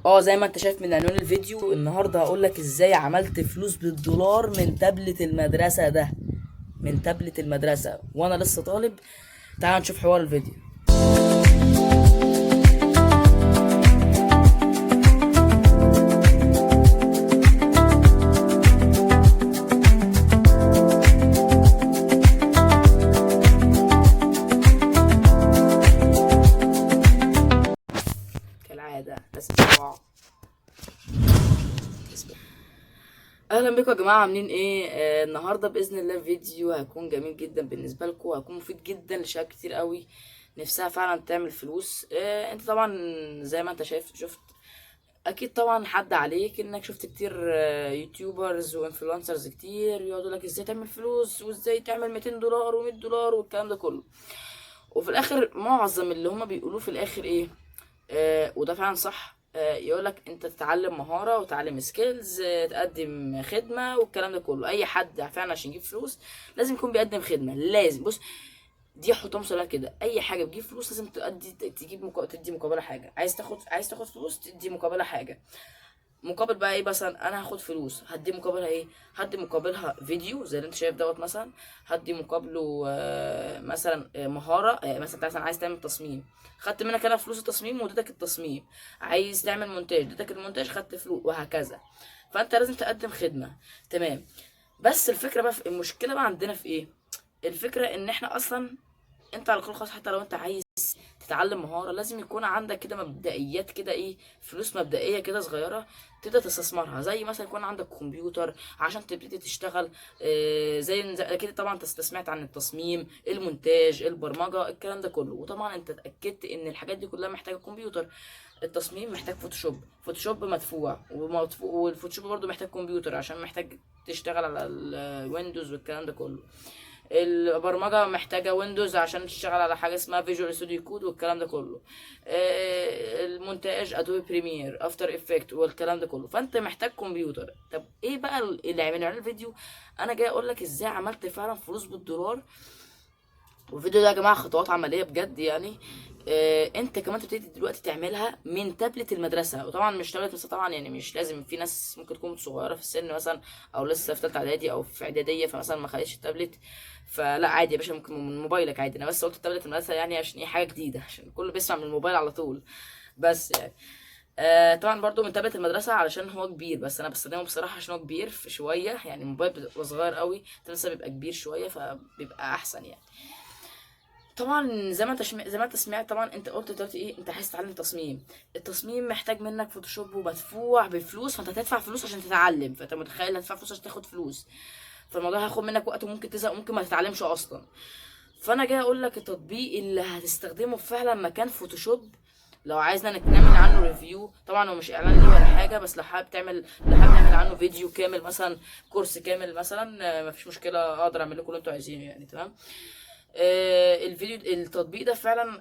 زي ما انت شايف من عنوان الفيديو، النهارده هقول لك ازاي عملت فلوس بالدولار من تابلت المدرسه ده. من تابلت المدرسه وانا لسه طالب. تعال نشوف حوار الفيديو. كالعاده لازم بسرعه. اهلا بكم يا جماعه، عاملين ايه؟ النهارده باذن الله فيديو هيكون جميل جدا بالنسبه لكم، هيكون مفيد جدا لشباب كتير قوي نفسها فعلا تعمل فلوس. انت طبعا زي ما انت شفت اكيد طبعا حد عليك انك شفت كتير يوتيوبرز وانفلونسرز كتير يقعدوا لك ازاي تعمل فلوس وازاي تعمل 200 دولار و100 دولار والكلام ده كله. وفي الاخر معظم اللي هما بيقولوه في الاخر ايه؟ وده فعلا صح. يقولك انت تتعلم مهارة وتعلم سكيلز، تقدم خدمة والكلام ده كله. اي حد فعلا عشان يجيب فلوس لازم يكون بيقدم خدمة. لازم بص، دي حطهم سؤال كده، اي حاجة بتجيب فلوس لازم تدي مقابلة حاجة. عايز تاخد فلوس تدي مقابلة حاجة. مقابل بقى ايه؟ مثلا انا هاخد فلوس، هدي مقابلها ايه؟ هدي مقابلها فيديو زي اللي انت شايف دوت مثلا. هدي مقابله مثلا مهاره. مثلا انت مثلا عايز تعمل تصميم، خدت منك انا فلوس التصميم واديتك التصميم. عايز تعمل مونتاج، اديتك المونتاج خدت فلوس، وهكذا. فانت لازم تقدم خدمه. تمام. بس الفكره بقى في المشكله بقى عندنا في ايه؟ الفكره ان احنا اصلا، انت على كل خاص حتى لو انت عايز تتعلم مهارة لازم يكون عندك كده مبدئيات، كده ايه، فلوس مبدئية كده صغيرة تبدأ تستثمرها. زي مثلا يكون عندك كمبيوتر عشان تبتدي تشتغل. زي اكيد طبعا انت سمعت عن التصميم، المونتاج، البرمجة، الكلام ده كله. وطبعا انت اتأكدت ان الحاجات دي كلها محتاجة كمبيوتر. التصميم محتاج فوتوشوب مدفوع، والفوتوشوب برضو محتاج كمبيوتر عشان محتاج تشتغل على الويندوز والكلام ده كله. البرمجه محتاجه ويندوز عشان تشتغل على حاجه اسمها فيجوال ستوديو كود والكلام ده كله. المونتاج ادوبي بريمير، افتر افكت والكلام ده كله. فانت محتاج كمبيوتر. طب ايه بقى اللي عملنا على الفيديو؟ انا جاي اقول لك ازاي عملت فعلا فلوس بالدولار. والفيديو ده يا جماعه خطوات عمليه بجد يعني. انت كمان تبتدي دلوقتي تعملها من تابلت المدرسه. وطبعا مش تابلت بس، طبعا يعني مش لازم. في ناس ممكن تكون صغيره في السن مثلا، او لسه في ثالثه اعدادي او في اعداديه، فمثلا ما خدتش التابلت. فلا عادي يا باشا، ممكن من موبايلك عادي. انا بس قلت تابلت المدرسه يعني عشان هي حاجه جديده، عشان كله بيسمع من الموبايل على طول. بس يعني طبعا برضو من تابلت المدرسه علشان هو كبير، بس انا بستخدمه بصراحه عشان هو كبير في شويه. يعني الموبايل بيبقى صغير قوي، لسه بيبقى كبير شويه فبيبقى احسن يعني. طبعا زي ما انت سمعت. طبعا انت قلت دلوقتي ايه؟ انت عايز تتعلم تصميم. التصميم محتاج منك فوتوشوب ومدفوع بفلوس، فانت هتدفع فلوس عشان تتعلم. فانت متخيل هتدفع فلوس عشان تاخد فلوس؟ فالموضوع هياخد منك وقت وممكن تزهق وممكن ما تتعلمش اصلا. فانا جاي اقول لك التطبيق اللي هتستخدمه فعلا مكان فوتوشوب. لو عايزنا نعمل عنه ريفيو، طبعا هو مش اعلان ليه ولا حاجه، بس لو حابب نعمل عنه فيديو كامل مثلا، كورس كامل مثلا، مفيش مشكله، اقدر اعمل لكم اللي انتوا عايزينه يعني. تمام. التطبيق ده فعلا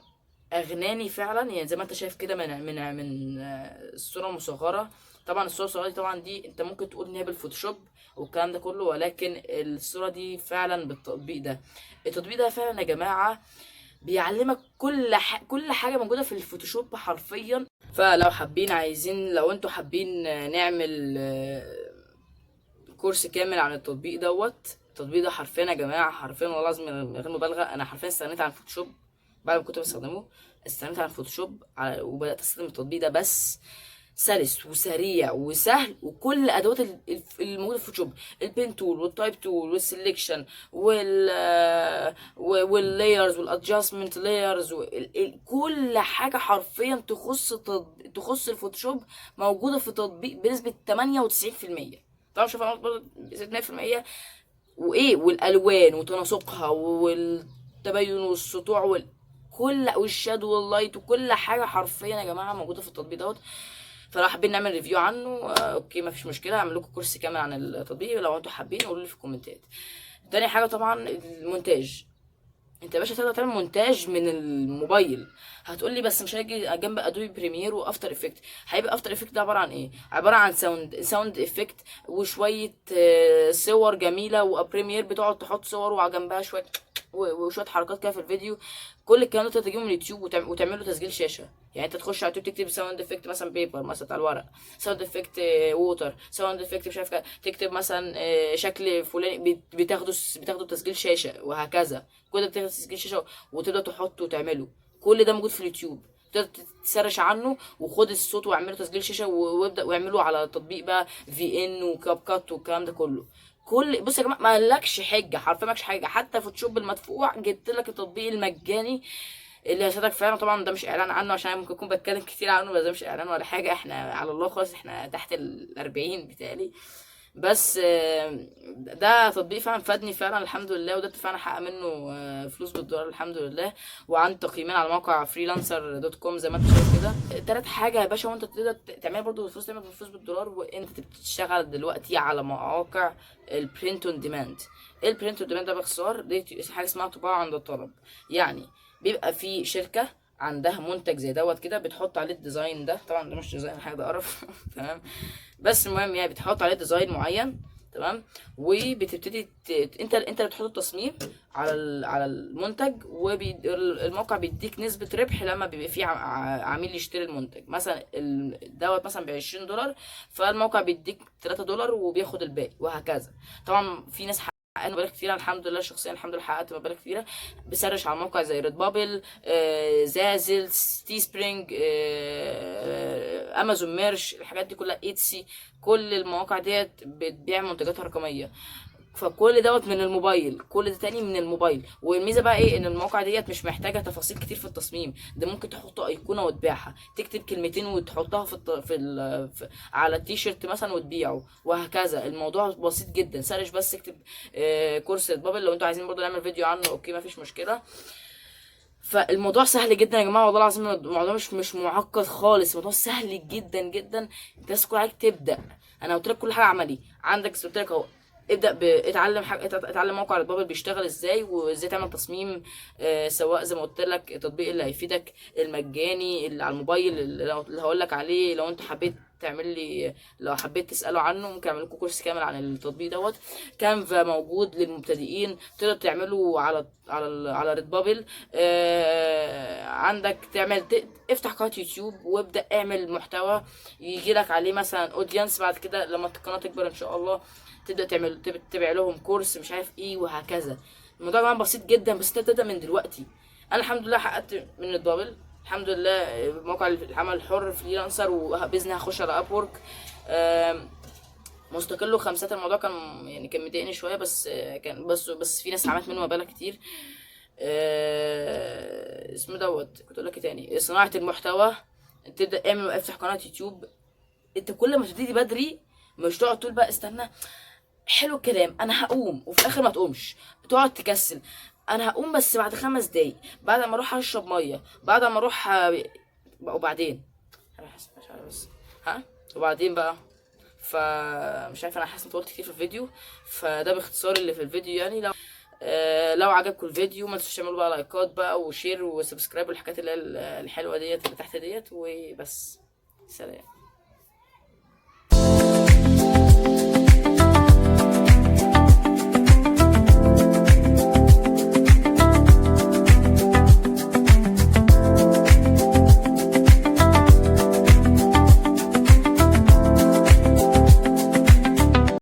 اغناني فعلا. يعني زي ما انت شايف كده من الصوره المصغره. طبعا الصوره المصغره دي طبعا دي انت ممكن تقول ان هي بالفوتوشوب والكلام ده كله، ولكن الصوره دي فعلا بالتطبيق ده. التطبيق ده فعلا يا جماعه بيعلمك كل حاجه موجوده في الفوتوشوب حرفيا. لو انتوا حابين نعمل كورس كامل عن التطبيق دوت. التطبيق ده حرفيا يا جماعه، حرفيا والله العظيم من غير مبالغه، انا حرفيا استغنيت عن الفوتوشوب بعد ما كنت بستخدمه. استغنيت عن الفوتوشوب وبدات استخدم التطبيق ده بس. سلس وسريع وسهل، وكل ادوات الموجوده في الفوتوشوب، البين تول والتايب تول والسلكشن واللايرز والادجستمنت لايرز، كل حاجه حرفيا تخص الفوتوشوب موجوده في التطبيق بنسبه 98%. طبعا شوف انا برضه 2%. وايه، والالوان وتناسقها والتبين والسطوع والشادو واللايت وكل حاجه حرفيا يا جماعه موجوده في التطبيق دوت. فلو حابين نعمل ريفيو عنه اوكي مفيش مشكله، هعمل لكم كورس كامل عن التطبيق. لو انتوا حابين قولوا لي في الكومنتات. تاني حاجه طبعا المونتاج. انت يا باشا تقدر تعمل مونتاج من الموبايل. هتقول لي بس مش هيجي جنب ادوبي بريمير وافتر افكت. هيبقى افتر افكت ده عباره عن ايه؟ عباره عن ساوند افكت وشويه صور جميله، وبريمير بتقعد تحط صور وجنبها شويه وشويه حركات كده في الفيديو. كل الكلام ده انت تجيبه من اليوتيوب وتعمل له تسجيل شاشه. يعني انت تخش على اليوتيوب تكتب ساوند افكت مثلا بيبر مثلا على الورق، ساوند افكت ووتر، ساوند افكت مش عارف تكتب مثلا شكل فلاني، بتاخده تسجيل شاشه وهكذا. كل ده بتاخد تسجيل شاشه وتبدا تحطه وتعمله. كل ده موجود في اليوتيوب، تقدر تسرش عنه وخد الصوت واعمله تسجيل شاشه وابدا واعمله على تطبيق بقى في ان وكاب كات والكلام ده كله. بص يا جماعه ما لكش حجه، حرفيا مالكش حاجه. حتى فوتوشوب المدفوع جبت لك التطبيق المجاني اللي هيساعدك فعلا. طبعا ده مش اعلان عنه عشان أنا ممكن اكون بتكلم كتير عنه، بس ده مش اعلان ولا حاجه، احنا على الله خالص، احنا تحت ال40 بتاعي. بس ده تطبيق فعلا فادني فعلا الحمد لله، وده فعلا حقق منه فلوس بالدولار الحمد لله. وعندي تقييمين على موقع فريلانسر دوت كوم زي ما انت شايف كده. تالت حاجه يا باشا، وانت تقدر تعمل برضه فلوس، تعمل فلوس بالدولار وانت بتشتغل دلوقتي على مواقع البرنت اون ديماند. البرنت اون ديماند ده باختصار دي حاجه اسمها طباعه عند الطلب. يعني بيبقى في شركه عندها منتج زي دوت كده، بتحط عليه الديزاين ده. طبعا ده مش ديزاين حاجه، ده قرف تمام. بس المهم يعني بتحط عليه ديزاين معين، تمام. وبتبتدي انت اللي بتحط التصميم على المنتج، والموقع بيديك نسبة ربح لما بيبقى فيه عميل يشتري المنتج. مثلا دوت مثلا ب20 دولار، فالموقع بيديك 3 دولار وبياخد الباقي وهكذا. طبعا في ناس حققت مبالغ كتيرة الحمد لله، شخصيا الحمد لله حققت مبالغ كتيرة. بسرش على موقع زي ريد بابل، زازل، تي سبرينج، امازون ميرش، الحاجات دي كلها، ايتسي. كل المواقع ديت بتبيع منتجاتها رقميه. فكل دوت من الموبايل، كل ده تاني من الموبايل. والميزه بقى ايه، ان المواقع ديت مش محتاجه تفاصيل كتير في التصميم. ده ممكن تحط ايقونه وتبيعها، تكتب كلمتين وتحطها على التيشيرت مثلا وتبيعه وهكذا. الموضوع بسيط جدا. سرش بس اكتب كورس بابل. لو انتوا عايزين برضو نعمل فيديو عنه اوكي مفيش مشكله. فالموضوع سهل جدا يا جماعه، والله العظيم الموضوع مش معقد خالص، الموضوع سهل جدا جدا. انت بس كل عليك تبدا. انا قلت لك كل حاجه عملي عندك، قلت لك اهو. اتعلم حاجه، اتعلم موقع البابل بيشتغل ازاي، وازاي تعمل تصميم. سواء زي ما قلت لك التطبيق اللي هيفيدك المجاني اللي على الموبايل اللي هقول لك عليه. لو انت حبيت تعمل لي، لو حبيت تساله عنه ممكن اعمل لكم كورس كامل عن التطبيق دوت. كانفا موجود للمبتدئين، تقدر تعمله على ريد بابل. عندك افتح قناه يوتيوب وابدا اعمل محتوى يجي لك عليه مثلا اودينس. بعد كده لما القناه تكبر ان شاء الله تبدا تبيع لهم كورس مش عارف ايه وهكذا. الموضوع كمان بسيط جدا، بس انت تبدا من دلوقتي. انا الحمد لله حققت من ريد بابل الحمد لله موقع العمل الحر فريلانسر، وباذن الله هخش على اب وورك مستقل وخمسات. الموضوع كان مضايقني شويه، بس كان بس في ناس عملت منه مبالغ كتير. اسمه دوت كنت اقول لك ايه تاني، صناعه المحتوى. تبدا افتح قناه يوتيوب. انت كل ما تبتدي بدري مش تقعد تقول بقى استنى حلو الكلام انا هقوم، وفي الاخر ما تقومش تقعد تكسل. انا هقوم بس بعد 5 دقايق، بعد ما اروح اشرب ميه، بعد ما اروح وبعدين انا حاسس مش عارف بس ها وبعدين بقى. فمش عارف، انا حاسس ان طولت كتير في الفيديو. فده باختصار اللي في الفيديو يعني. لو عجبكم الفيديو ما تنسوش تعملوا بقى لايكات بقى وشير وسبسكرايب والحاجات اللي هي الحلوه ديت اللي تحت ديت وبس. سلام.